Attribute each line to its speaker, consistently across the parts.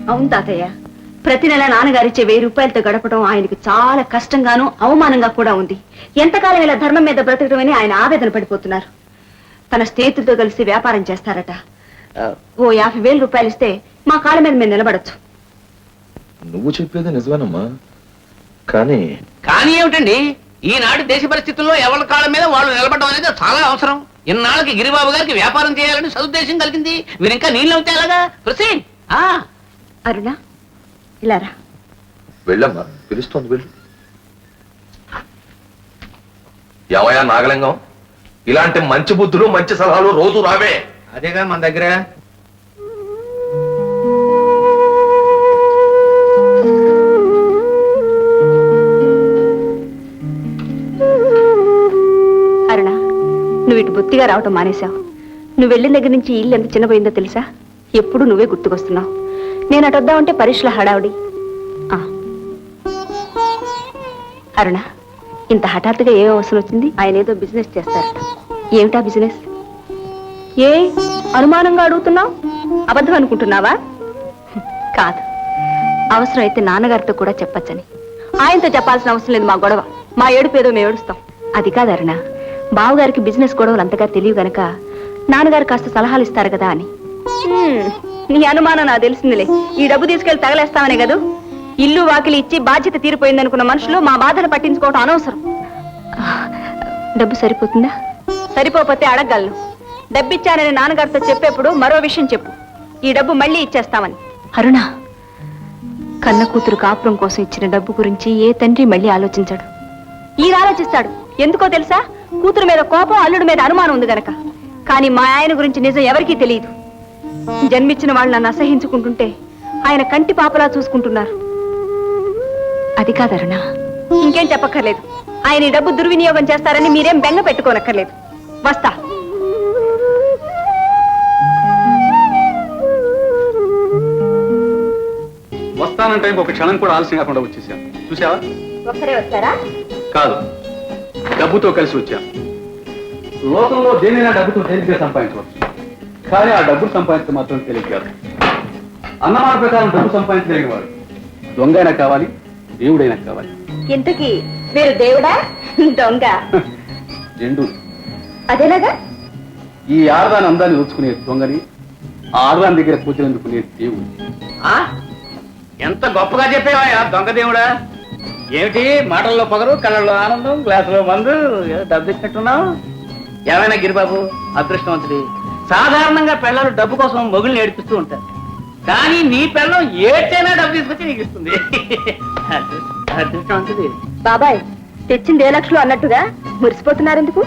Speaker 1: అవును తాతయ్య, ప్రతి నెల నాన్నగారిచ్చే 1000 రూపాయలతో గడపడం ఆయనకు చాలా కష్టంగాను అవమానంగా కూడా ఉంది. ఎంతకాలం ఇలా ధర్మం మీద బ్రతకడమని ఆయన ఆవేదన పడిపోతున్నారు. తన స్నేహితులతో కలిసి వ్యాపారం చేస్తారట. ఓ 50,000 రూపాయలు ఇస్తే మా కాళ్ళ మీద మేము నిలబడచ్చు.
Speaker 2: నువ్వు చెప్పేది నిజమేనమ్మా, కానీ
Speaker 3: కానీ ఏమిటండి, ఈనాటి దేశ పరిస్థితుల్లో ఎవరి కాళ్ళ మీద వాళ్ళు నిలబడడం అనేది చాలా అవసరం. ఇన్నాళ్ళకి గిరిబాబు గారికి వ్యాపారం చేయాలని సదుద్దేశం కలిగింది. మీరు ఇంకా నీళ్ళు అవుతే అలాగా ప్రొసీడ్.
Speaker 1: అరుణ, ఇలారా.
Speaker 2: వెళ్ళమ్మా, పిలుస్తోంది, వెళ్ళు. ఎవయా నాగలింగం, ఇలాంటి మంచి బుద్ధులు మంచి సలహాలు రోజు రావే.
Speaker 3: అదేగా మన దగ్గర.
Speaker 1: అరుణ, నువ్వు ఇటు బొత్తిగా రావటం మానేశావు. నువ్వు వెళ్ళిన దగ్గర నుంచి ఇల్లు ఎంత చిన్నపోయిందో తెలుసా? ఎప్పుడు నువ్వే గుర్తుకొస్తున్నావు. నేను అటు వద్దామంటే పరీక్షల హడావుడి. అరుణ, ఇంత హఠాత్తుగా ఏం అవసరం వచ్చింది? ఆయన ఏదో బిజినెస్ చేస్తారట. ఏమిటా బిజినెస్? ఏ అనుమానంగా అడుగుతున్నావు? అబద్ధం అనుకుంటున్నావా? కాదు, అవసరం అయితే నాన్నగారితో కూడా చెప్పచ్చని. ఆయనతో చెప్పాల్సిన అవసరం లేదు. మా గొడవ, మా ఏడుపేదో మేము ఏడుస్తాం. అది కాదు అరుణ, బావగారికి బిజినెస్ గొడవలు అంతగా తెలియదు గనక నాన్నగారు కాస్త సలహాలు ఇస్తారు కదా అని. నీ అనుమానం నాకు తెలిసిందిలే. ఈ డబ్బు తీసుకెళ్లి తగలేస్తామనే కదా. ఇల్లు వాకిలి ఇచ్చి బాధ్యత తీరిపోయిందనుకున్న మనుషులు మా బాధను పట్టించుకోవటం అనవసరం. డబ్బు సరిపోతుందా? సరిపోతే అడగలను. డబ్బిచ్చానని నాన్నగారితో చెప్పేప్పుడు మరో విషయం చెప్పు. ఈ డబ్బు మళ్ళీ ఇచ్చేస్తామని. అరుణ, కన్న కూతురు కాపురం కోసం ఇచ్చిన డబ్బు గురించి ఏ తండ్రి మళ్ళీ ఆలోచించాడు. ఈయన ఆలోచిస్తాడు. ఎందుకో తెలుసా? కూతురు మీద కోపం, అల్లుడి మీద అనుమానం ఉంది గనక. కానీ మా ఆయన గురించి నిజం ఎవరికీ తెలియదు. జన్మించిన వాళ్ళు నన్ను అసహించుకుంటుంటే ఆయన కంటి పాపలా చూసుకుంటున్నారు. అది కాదరుణ, ఇంకేం చెప్పక్కర్లేదు. ఆయన ఈ డబ్బు దుర్వినియోగం చేస్తారని మీరేం బెంగ పెట్టుకోనక్కర్లేదు. వస్తా.
Speaker 4: వస్తానంటే ఒక క్షణం కూడా ఆలస్యం కాకుండా వచ్చేసాను. చూసావా?
Speaker 1: ఒక్కరే వస్తారా?
Speaker 4: కాదు, డబ్బుతో కలిసి వచ్చా. లోకంలో దేనైనా డబ్బుతో తేలిగ్గా సంపాదించవచ్చు, కానీ ఆ డబ్బులు సంపాదించడం మాత్రం తేలిక కాదు. అన్నమాట ప్రకారం డబ్బు సంపాదించలేని వాడు దొంగైనా కావాలి, దేవుడైనా కావాలి.
Speaker 1: ఇంతకీ మీరు దేవుడా దొంగ?
Speaker 4: రెండు.
Speaker 1: అదేలాగా?
Speaker 4: ఈ ఆడదాని అందాన్ని దోచుకునే దొంగని, ఆ ఆడదాని దగ్గర కూర్చోందుకునే దేవుడు.
Speaker 3: ఎంత గొప్పగా చెప్పేవా దొంగ దేవుడా. ఏమిటి మాటల్లో పొగరు, కళ్ళల్లో ఆనందం, గ్లాసులో మందు, డబ్బు ఇచ్చినట్టున్నావు. ఏమైనా గిరిబాబు అదృష్టవంతుడి. సాధారణంగా పిల్లలు డబ్బు కోసం మొగుల్ని ఏడిపిస్తూ ఉంటారు. కానీ నీ పిల్లం ఏడ్చైనా డబ్బు తీసుకొచ్చి నీకు ఇస్తుంది. అదృష్టవంతుడి.
Speaker 1: బాబాయ్, తెచ్చింది 10 లక్షలు అన్నట్టుగా మురిసిపోతున్నారు ఎందుకు?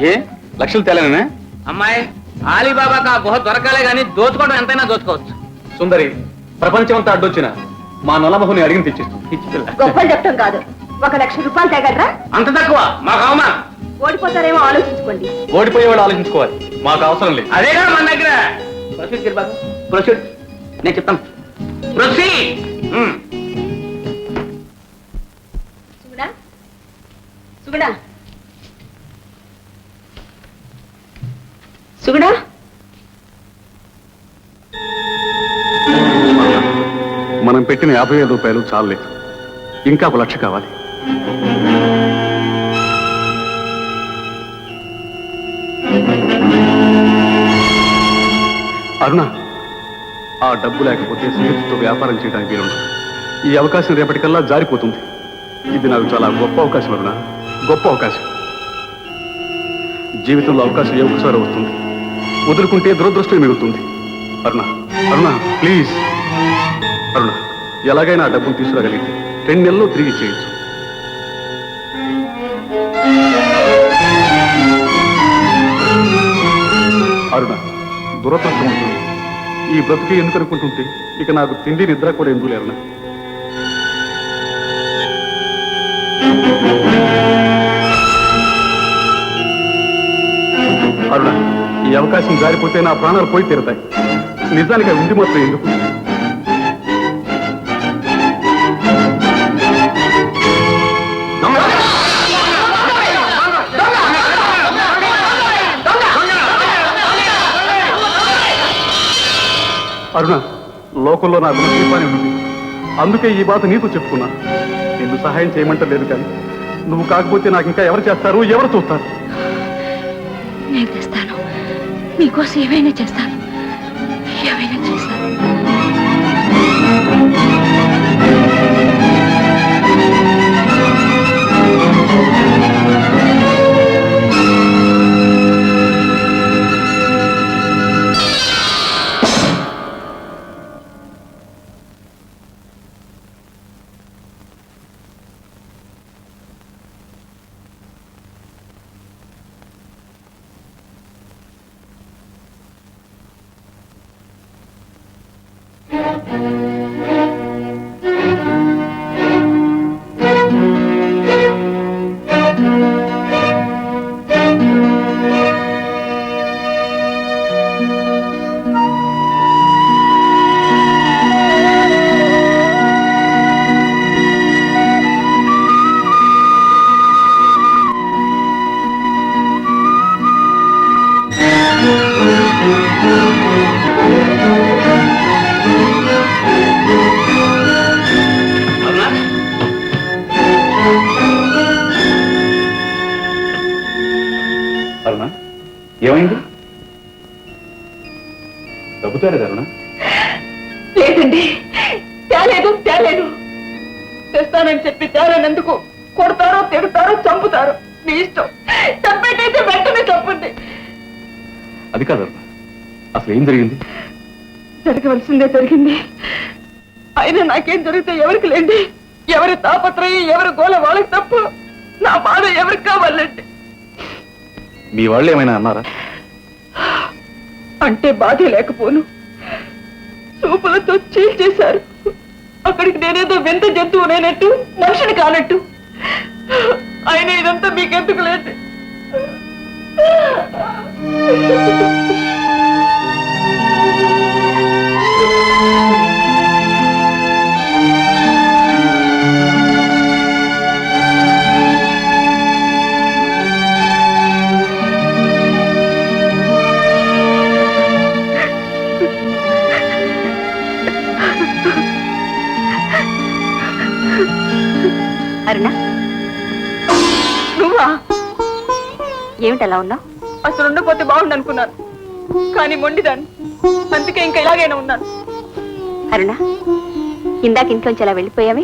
Speaker 4: ఏ లక్షలు తేలేనే?
Speaker 3: అమ్మాయి, ఆలీబాబాకు ఆ గుహ దొరకాలే గానీ దోచుకోవడం ఎంతైనా దోచుకోవచ్చు.
Speaker 4: సుందరి, ప్రపంచం అంతా అడ్డొచ్చిన మా నల్లమహుని అడిగిన తెచ్చిస్తుంది.
Speaker 1: గొప్పలు చెప్పడం కాదు, 1 లక్ష రూపాయలు తేగలరా?
Speaker 3: అంత తక్కువ మాకు అవమా.
Speaker 1: ఓడిపోతారేమో ఆలోచించుకోండి.
Speaker 4: ఓడిపోయేవాడు ఆలోచించుకోవాలి, మాకు అవసరం లేదు.
Speaker 3: అదేగా మన దగ్గర. Proceed Giribabu, proceed. నేను చెప్తాను. ప్రొసీడ్.
Speaker 1: సుగుణా, సుగుణా, సుగుణా.
Speaker 4: మనం పెట్టిన 50,000 రూపాయలు చాలలేదు, ఇంకా 1 లక్ష కావాలి. అరుణ, ఆ డబ్బు లేకపోతే స్నేహితులతో వ్యాపారం చేయడానికి వీలుండదు. ఈ అవకాశం రేపటికల్లా జారిపోతుంది. ఇది నాకు చాలా గొప్ప అవకాశం అరుణ, గొప్ప అవకాశం. జీవితంలో అవకాశం ఏ ఒకసారి వస్తుంది, వదులుకుంటే దురదృష్టం మిగులుతుంది. అరుణ, అరుణ ప్లీజ్. అరుణ, ఎలాగైనా ఆ డబ్బును తీసుకురాగలిగితే 2 నెలల్లో తిరిగి చేయొచ్చు. అరుణ, దురదృష్టం ఉంటుంది. ఈ బ్రతుకే ఎందుకు అనుకుంటుంటే ఇక నాకు తిండి నిద్ర కూడా ఎందుకు లేరునా? అరుణ, ఈ అవకాశం జారిపోతే నా ప్రాణాలు పోయి తీరుతాయి. నిజానికి ఉండి మాత్రం ఎందుకు? అరుణ, లోకంలో నాకు దీపాన్ని ఉంది. అందుకే ఈ బాధ నీతో చెప్పుకున్నా. నిన్ను సహాయం చేయమంటలేదు కానీ నువ్వు కాకపోతే నాకు ఇంకా ఎవరు చేస్తారు, ఎవరు చూస్తారు?
Speaker 1: నేను తెస్తాను, నీకోసం ఏమైనా చేస్తాను, ఏమైనా చేస్తాను.
Speaker 4: అరుణ, ఏమైంది? డబ్బుతారు అరుణ?
Speaker 1: లేదండి, తేలేదు. తెస్తానని చెప్పి తేలేనందుకు కొడతారో, తిడతారో, చంపుతారో మీ ఇష్టం. చంపేటైతే వెంటనే చంపండి.
Speaker 4: అది కాదు అరుణ, అసలు ఏం జరిగింది?
Speaker 1: జరగవలసిందే జరిగింది. అయినా నాకేం జరిగితే ఎవరికి లేండి. ఎవరి తాపత్రయం, ఎవరి గోల వాళ్ళకి తప్ప నా బాధ ఎవరికి కావాలండి.
Speaker 4: మీ వాళ్ళు ఏమైనా అన్నారా?
Speaker 1: అంటే బాధే లేకపోను, చూపులతో చీల్చేశారు. అక్కడికి నేనేదో వింత జంతువు నేనట్టు, మనిషిని కానట్టు. అయినా ఇదంతా మీకెందుకు లేదు. అరుణ, నువ్వా? ఏమిటి అలా ఉన్నావు? అసలు ఉండకపోతే బాగుండు అనుకున్నాను, కానీ మొండిదాన్ని, అందుకే ఇంకా ఇలాగైనా ఉన్నాను. అరుణ, ఇందాక ఇంట్లోంచి అలా వెళ్ళిపోయావి.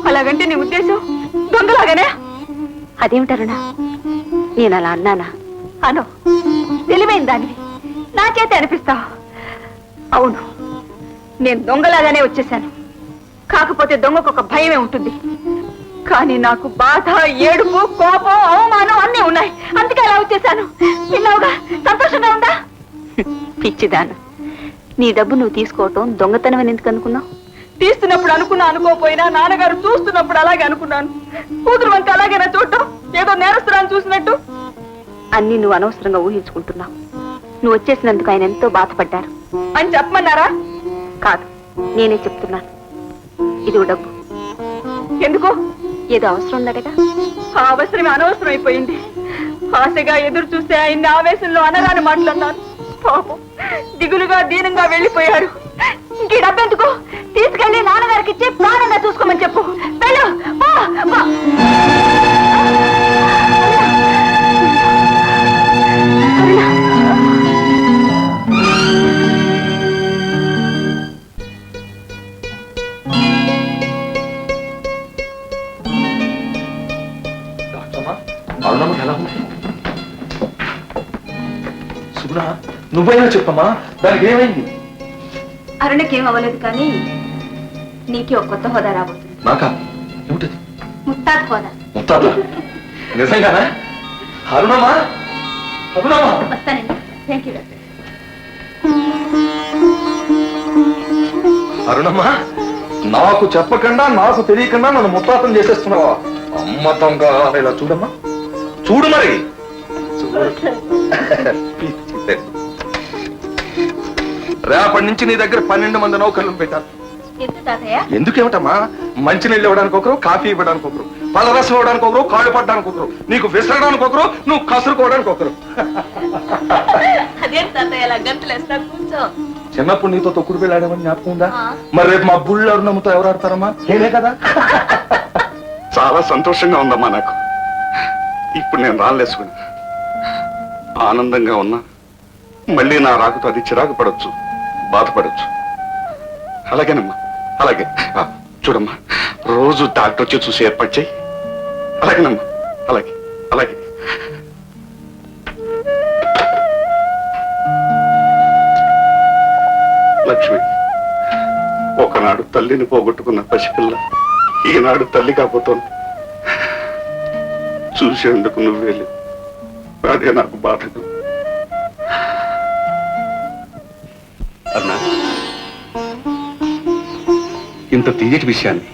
Speaker 1: అలాగంటే నీ ఉద్దేశం దొంగలాగానే? అదేమిటి అరుణ, నేను అలా అన్నానా? అను, తెలివైన దాన్ని నా చేత అనిపిస్తావు. అవును, నేను దొంగలాగానే వచ్చేసాను. కాకపోతే దొంగకు ఒక భయమే ఉంటుంది, కానీ నాకు బాధ, ఏడుపు, కోపం, అవమానం అన్నీ ఉన్నాయి. అందుకే అలా వచ్చేసాను. విన్నావుగా, సంతోషంగా ఉందా? పిచ్చిదాను, నీ డబ్బు నువ్వు తీసుకోవటం దొంగతనం అని ఎందుకు అనుకున్నావు? తీస్తున్నప్పుడు అనుకున్నా, అనుకోపోయినా నాన్నగారు చూస్తున్నప్పుడు అలాగే అనుకున్నాను. కూతురు వంక అలాగేనా చూడటం, ఏదో నేరస్తురాన్ని చూసినట్టు? అన్ని నువ్వు అనవసరంగా ఊహించుకుంటున్నావు. నువ్వు వచ్చేసినందుకు ఆయన ఎంతో బాధపడ్డారు అని చెప్పమన్నారా? కాదు, నేనే చెప్తున్నాను. ఇది డబ్బు. ఎందుకు? ఏదో అవసరం ఉందటగా. ఆ అవసరమే అనవసరం అయిపోయింది. ఆశగా ఎదురు చూస్తే ఆయన్ని ఆవేశంలో అనరాని మాట్లాడినాను. పాపం దిగులుగా, దీనంగా వెళ్ళిపోయారు. ఇంక ఈ డబ్బెందుకు? తీసుకెళ్లి నాన్నగారికి ఇచ్చి ప్రాణంగా చూసుకోమని చెప్పు. వెళ్ళు.
Speaker 2: అరుణమ్మకి ఎలా ఉంది? సుగుణ, నువ్వైనా చెప్పమ్మా, దానికి ఏమైంది?
Speaker 1: అరుణకేం అవ్వలేదు, కానీ నీకే ఒక కొత్త హోదా రాబోతుంది.
Speaker 2: నాకా? ఏమిటది?
Speaker 1: ముత్తాత హోదా.
Speaker 2: ముత్తాత? నిజంగానా? అరుణమ్మా, అరుణమ్మా.
Speaker 1: వస్తానండి. Thank you doctor.
Speaker 2: అరుణమ్మా, నాకు చెప్పకుండా, నాకు తెలియకుండా నన్ను ముత్తాతం చేసేస్తున్నావా? అమ్మతంగా ఇలా చూడమ్మా, చూడు మరి. రేపటి నుంచి నీ దగ్గర 12 మంది నౌకర్లను పెట్టాను. ఎందుకేమిటమ్మా? మంచినీళ్ళు ఇవ్వడానికి ఒకరు, కాఫీ ఇవ్వడానికి ఒకరు, పలరసం ఇవ్వడానికి ఒకరు, కాళ్ళు పడ్డానికి ఒకరు, నీకు విసరడానికి ఒకరు, నువ్వు కసురుకోవడానికి ఒకరు. చిన్నప్పుడు నీతో తొక్కుడు వెళ్ళాడేమని జ్ఞాపకం ఉందా? మరి రేపు మా బుళ్ళు అరుణమ్మతో ఎవరు ఆడతారమ్మా? నేనే కదా.
Speaker 5: చాలా సంతోషంగా ఉందమ్మా నాకు. ఇప్పుడు నేను రాళ్ళేసుకుని ఆనందంగా ఉన్నా మళ్ళీ నా రాకుతో అది చిరాకు పడవచ్చు, బాధపడవచ్చు. అలాగేనమ్మా, అలాగే. చూడమ్మా, రోజు డాక్టర్ వచ్చి చూసి ఏర్పాటు చేయి. అలాగేనమ్మా, అలాగే అలాగే. లక్ష్మి, ఒకనాడు తల్లిని పోగొట్టుకున్న పసిపిల్ల ఈనాడు తల్లి కాబోతోంది. చూసేందుకు నువ్వే లేవు, అదే నాకు బాధగా.
Speaker 4: అన్నా, ఇంత తీయటి విషయాన్ని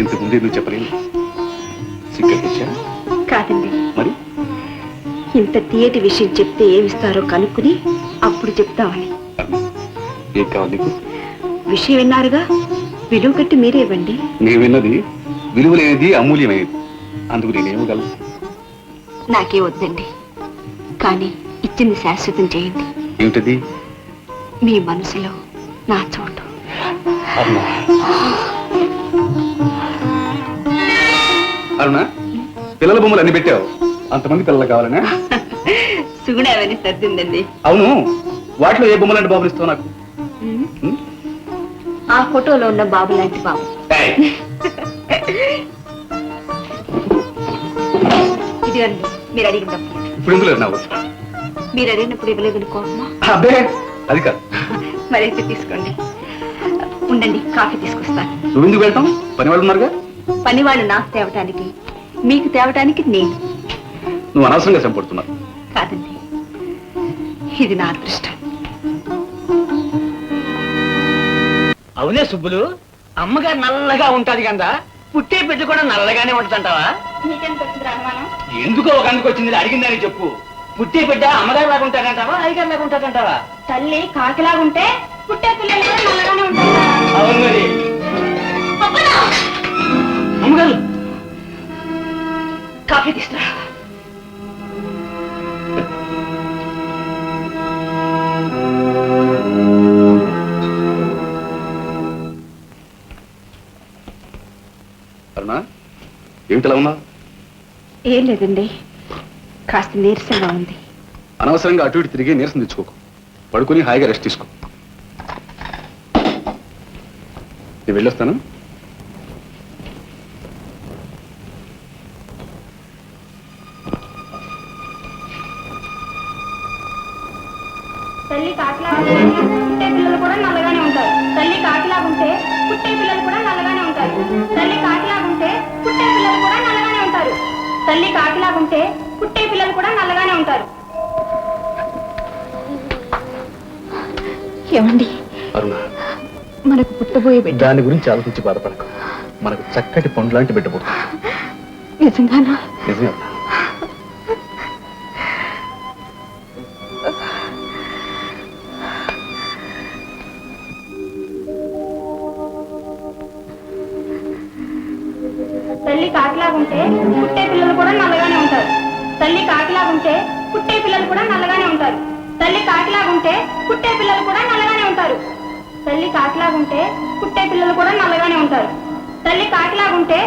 Speaker 4: ఇంతకు ముందు ఎందుకు చెప్పలేదు? సిగ్గనిపించా?
Speaker 1: కాదండి,
Speaker 4: మరి
Speaker 1: ఇంత తీయటి విషయం చెప్తే ఏమిస్తారో కనుక్కుని అప్పుడు చెప్తామని.
Speaker 4: అన్నా, ఏం కావాలి నీకు?
Speaker 1: విషయం విన్నారుగా, విలువ కట్టి మీరే ఇవ్వండి.
Speaker 4: నేను విన్నది విలువలేనిది, అమూల్యమైనది. అందుకు నేనేమగలను?
Speaker 1: నాకే వద్దండి, కానీ ఇచ్చింది శాశ్వతం చేయండి.
Speaker 4: ఏమిటది?
Speaker 1: మీ మనసులో నా చోటు.
Speaker 4: అరుణ, పిల్లల బొమ్మలు అన్ని పెట్టావు, అంతమంది పిల్లలు కావాలనే?
Speaker 1: సుగుణ అవన్నీ సర్దిందండి.
Speaker 4: అవును, వాటిలో ఏ బొమ్మలాంటి బాబులు ఇస్తావు నాకు?
Speaker 1: ఆ ఫోటోలో ఉన్న బాబు లాంటి బాబు. ఇదిగండి, మీరు అడిగినప్పుడు.
Speaker 4: ఇప్పుడు ఎందుకు లేదు?
Speaker 1: మీరు అడిగినప్పుడు ఇవ్వలేదనుకోమా?
Speaker 4: అబ్బే, అది కాదు.
Speaker 1: మరైతే తీసుకోండి. ఉండండి, కాఫీ తీసుకొస్తాను.
Speaker 4: నువ్వు ఎందుకు వెళ్తాం? పని వాళ్ళు ఉన్నారుగా.
Speaker 1: పని వాళ్ళు నాకు తేవటానికి, మీకు తేవటానికి నేను.
Speaker 4: నువ్వు అనవసరంగా చంపడుతున్నావు.
Speaker 1: కాదండి, ఇది నా అదృష్టం.
Speaker 3: అవునే సుబ్బులు, అమ్మగారు నల్లగా ఉంటది కదా, పుట్టే బిడ్డ కూడా నల్లగానే ఉంటదంటావా? ఎందుకో ఒక అందుకు వచ్చింది, అడిగిందని చెప్పు. పుట్టే బిడ్డ అమ్మగారు లాగా ఉంటాడంటావా, అయ్యగారు లాగా ఉంటాడంటావా?
Speaker 1: తల్లి కాకిలాగుంటే పుట్టే పిల్లలు కూడా నల్లగానే ఉంటారు.
Speaker 3: అవును మరి. అమ్మగారు,
Speaker 1: కాఫీ తీసుకురా.
Speaker 4: అరుణ, ఏమిటిలా ఉన్నావు?
Speaker 1: ఏం లేదండి, కాస్త నీరసంగా ఉంది.
Speaker 4: అనవసరంగా అటు ఇటు తిరిగి నీరసం తెచ్చుకోకు. పడుకుని హాయిగా రెస్ట్ తీసుకో. నేను వెళ్ళొస్తాను.
Speaker 6: తల్లి కాకిలాగుంటే పుట్టే పిల్లలు కూడా నల్లగానే ఉంటారు. తల్లి కాకిలాగుంటే పుట్టే పిల్లలు కూడా నల్లగానే ఉంటారు. తల్లి కాకిలాగుంటే పుట్టే పిల్లలు కూడా నల్లగానే ఉంటారు. తల్లి కాకిలాగుంటే పుట్టే పిల్లలు కూడా నల్లగానే ఉంటారు.
Speaker 1: ఏమండి
Speaker 4: అరుణ,
Speaker 1: మనకు పుట్టబోయే బిడ్డ
Speaker 4: దాని గురించి ఆలోచించి బాధపడకు. మనకు చక్కటి పండు లాంటి బిడ్డ పుడుతుంది.
Speaker 1: నిజంగానా?
Speaker 4: నిజమే అరుణ.
Speaker 6: తల్లి కాకిలాగుంటే పుట్టే పిల్లలు కూడా నల్లగానే ఉంటారు. తల్లి కాకిలాగుంటే పుట్టే పిల్లలు కూడా నల్లగానే ఉంటారు. తల్లి కాకిలాగుంటే పుట్టే పిల్లలు కూడా నల్లగానే ఉంటారు. తల్లి కాకిలాగుంటే పుట్టే పిల్లలు కూడా నల్లగానే ఉంటారు. తల్లి కాకిలాగుంటే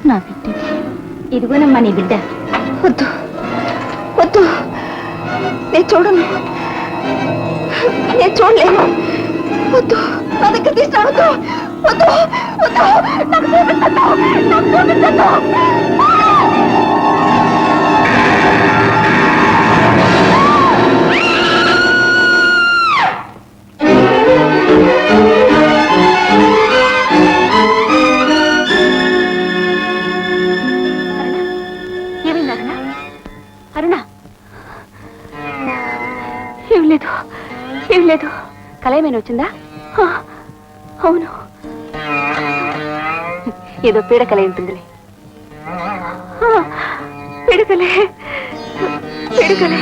Speaker 1: నా బిడ్డ ఇదిగోనమ్మా నీ బిడ్డ. వద్దు వద్దు, నేను చూడను, నేను చూడలేను. వద్దు, నా దగ్గర తీసుకురావద్దు. వద్దు వద్దు, నాకు చూపించద్దు, నాకు చూపించద్దు. ఏమైంది అరుణ? అరుణ, ఏం లేదు, ఏం లేదు. కళ ఏమైనా వచ్చిందా? అవును, ఏదో పీడకల ఉంటుందిలే. పీడకలే, పీడకలే.